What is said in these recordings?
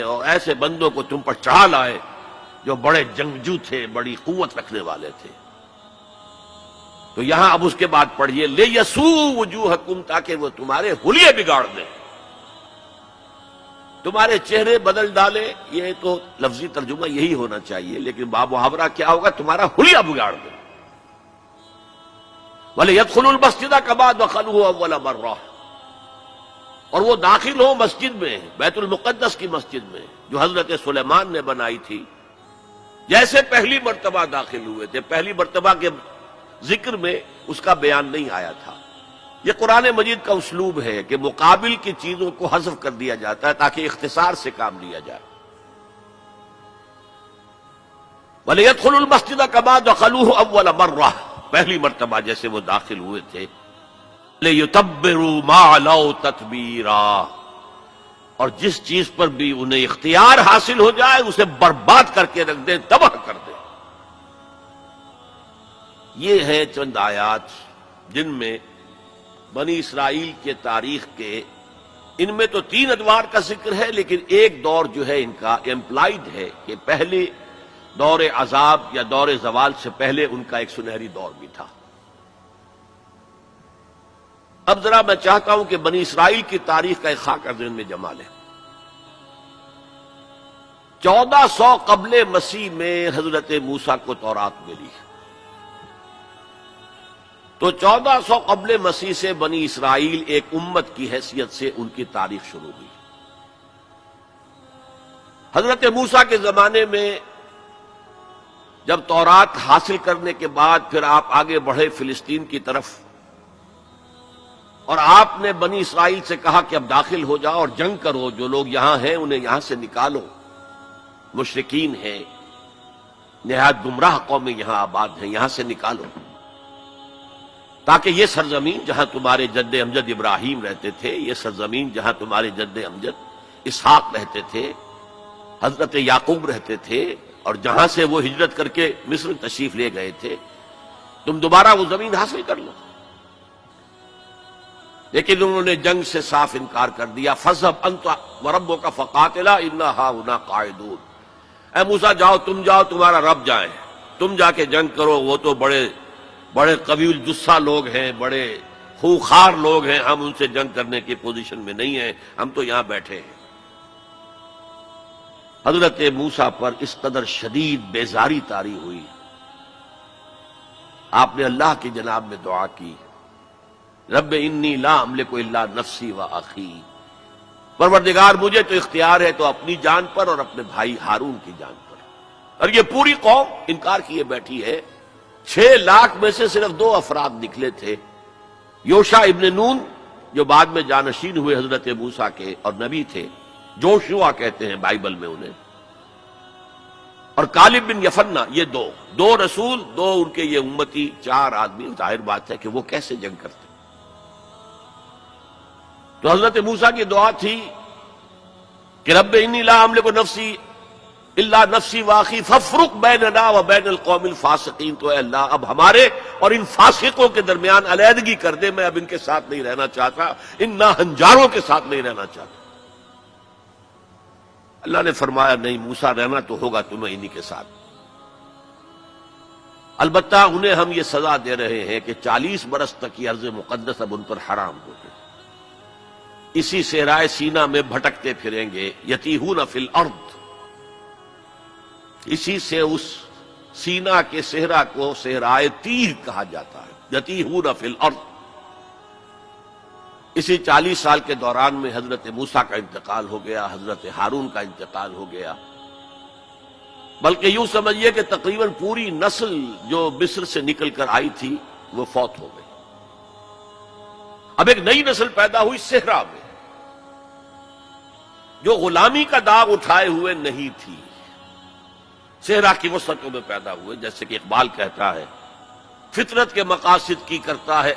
اور ایسے بندوں کو تم پر چڑھا لائے جو بڑے جنگجو تھے، بڑی قوت رکھنے والے تھے۔ تو یہاں اب اس کے بعد پڑھیے لِيَسُوءُ وُجُوهَكُمْ، تاکہ وہ تمہارے حلیے بگاڑ دیں، تمہارے چہرے بدل ڈالے۔ یہ تو لفظی ترجمہ یہی ہونا چاہیے، لیکن باب محاورہ کیا ہوگا؟ تمہارا حلیہ بگاڑ دیں۔ وَلِيَدْخُلُوا الْمَسْجِدَ كَمَا دَخَلُوهُ أَوَّلَ مَرَّةٍ، اور وہ داخل ہوں مسجد میں، بیت المقدس کی مسجد میں جو حضرت سلیمان نے بنائی تھی، جیسے پہلی مرتبہ داخل ہوئے تھے۔ پہلی مرتبہ کے ذکر میں اس کا بیان نہیں آیا تھا۔ یہ قرآن مجید کا اسلوب ہے کہ مقابل کی چیزوں کو حذف کر دیا جاتا ہے تاکہ اختصار سے کام لیا جائے۔ وَلِيَدْخُلُوا الْمَسْجِدَ كَمَا دَخَلُوهُ أَوَّلَ مَرَّةٍ، پہلی مرتبہ جیسے وہ داخل ہوئے تھے۔ لِيُتَبِّرُوا مَا عَلَوْا تَتْبِيرًا، اور جس چیز پر بھی انہیں اختیار حاصل ہو جائے اسے برباد کر کے رکھ دیں، تباہ کر دیں۔ یہ ہیں چند آیات جن میں بنی اسرائیل کے تاریخ کے، ان میں تو 3 ادوار کا ذکر ہے، لیکن ایک دور جو ہے ان کا امپلائڈ ہے کہ پہلے دور عذاب یا دور زوال سے پہلے ان کا ایک سنہری دور بھی تھا۔ اب ذرا میں چاہتا ہوں کہ بنی اسرائیل کی تاریخ کا ایک خاکہ ذہن میں جما لیں۔ 1400 قبل مسیح میں حضرت موسیٰ کو تورات ملی، تو 1400 قبل مسیح سے بنی اسرائیل ایک امت کی حیثیت سے ان کی تاریخ شروع ہوئی۔ حضرت موسیٰ کے زمانے میں جب تورات حاصل کرنے کے بعد پھر آپ آگے بڑھے فلسطین کی طرف، اور آپ نے بنی اسرائیل سے کہا کہ اب داخل ہو جاؤ اور جنگ کرو، جو لوگ یہاں ہیں انہیں یہاں سے نکالو، مشرکین ہیں، نہایت گمراہ قومیں یہاں آباد ہیں، یہاں سے نکالو، تاکہ یہ سرزمین جہاں تمہارے جد امجد ابراہیم رہتے تھے، یہ سرزمین جہاں تمہارے جد امجد اسحاق رہتے تھے، حضرت یعقوب رہتے تھے، اور جہاں سے وہ ہجرت کر کے مصر تشریف لے گئے تھے، تم دوبارہ وہ زمین حاصل کر لو۔ لیکن انہوں نے جنگ سے صاف انکار کر دیا۔ فَاذْهَبْ أَنْتَ وَرَبُّكَ فَقَاتِلَا إِنَّا هَاهُنَا قَاعِدُونَ، اے موسیٰ جاؤ، تم جاؤ، تمہارا رب جائے، تم جا کے جنگ کرو، وہ تو بڑے قوی الجثہ لوگ ہیں، بڑے خوخار لوگ ہیں، ہم ان سے جنگ کرنے کی پوزیشن میں نہیں ہیں، ہم تو یہاں بیٹھے ہیں۔ حضرت موسیٰ پر اس قدر شدید بیزاری طاری ہوئی، آپ نے اللہ کی جناب میں دعا کی، رب انی لا املک الا نفسی و اخی، پروردگار مجھے تو اختیار ہے تو اپنی جان پر اور اپنے بھائی ہارون کی جان پر۔ اور یہ پوری قوم انکار کیے بیٹھی ہے۔ 6 لاکھ میں سے صرف 2 افراد نکلے تھے، یوشع ابن نون جو بعد میں جانشین ہوئے حضرت موسیٰ کے اور نبی تھے، جوشوا کہتے ہیں بائبل میں انہیں، اور کالب بن یفنہ، یہ دو رسول، 2 ان کے یہ امتی، 4 آدمی۔ ظاہر بات ہے کہ وہ کیسے جنگ کرتے۔ تو حضرت موسیٰ کی دعا تھی کہ رب انی لا املک نفسی الا نفسی واخی فافرق بیننا و بین القوم الفاسقین، تو اے اللہ اب ہمارے اور ان فاسقوں کے درمیان علیحدگی کر دے، میں اب ان کے ساتھ نہیں رہنا چاہتا، ان ناہنجاروں کے ساتھ نہیں رہنا چاہتا۔ اللہ نے فرمایا نہیں موسیٰ، رہنا تو ہوگا تمہیں انہی کے ساتھ، البتہ انہیں ہم یہ سزا دے رہے ہیں کہ 40 برس تک یہ ارض مقدس اب ان پر حرام ہو گئی، اسی صحرائے سینا میں بھٹکتے پھریں گے، یتیہون فی الارض، اسی سے اس سینا کے صحرا کو صحرائے تیہ کہا جاتا ہے، یتیہون فی الارض۔ اسی 40 سال کے دوران میں حضرت موسیٰ کا انتقال ہو گیا، حضرت ہارون کا انتقال ہو گیا، بلکہ یوں سمجھیے کہ تقریباً پوری نسل جو مصر سے نکل کر آئی تھی وہ فوت ہو گئی۔ اب ایک نئی نسل پیدا ہوئی صحرا میں، جو غلامی کا داغ اٹھائے ہوئے نہیں تھی، صحرا کی وسعتوں میں پیدا ہوئے۔ جیسے کہ اقبال کہتا ہے، فطرت کے مقاصد کی کرتا ہے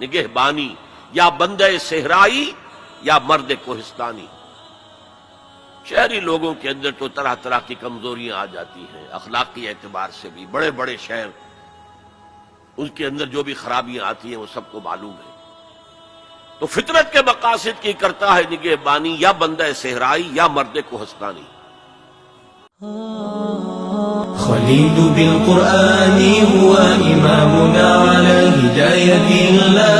نگہبانی، یا بندے صحرائی یا مرد کوہستانی۔ شہری لوگوں کے اندر تو طرح طرح کی کمزوریاں آ جاتی ہیں، اخلاقی اعتبار سے بھی، بڑے بڑے شہر ان کے اندر جو بھی خرابیاں آتی ہیں وہ سب کو معلوم ہے۔ تو فطرت کے مقاصد کی کرتا ہے نگہبانی، یا بندہ صحرائی یا مرد کوہستانی. خليل بالقرآن هو إمامنا على هداية الله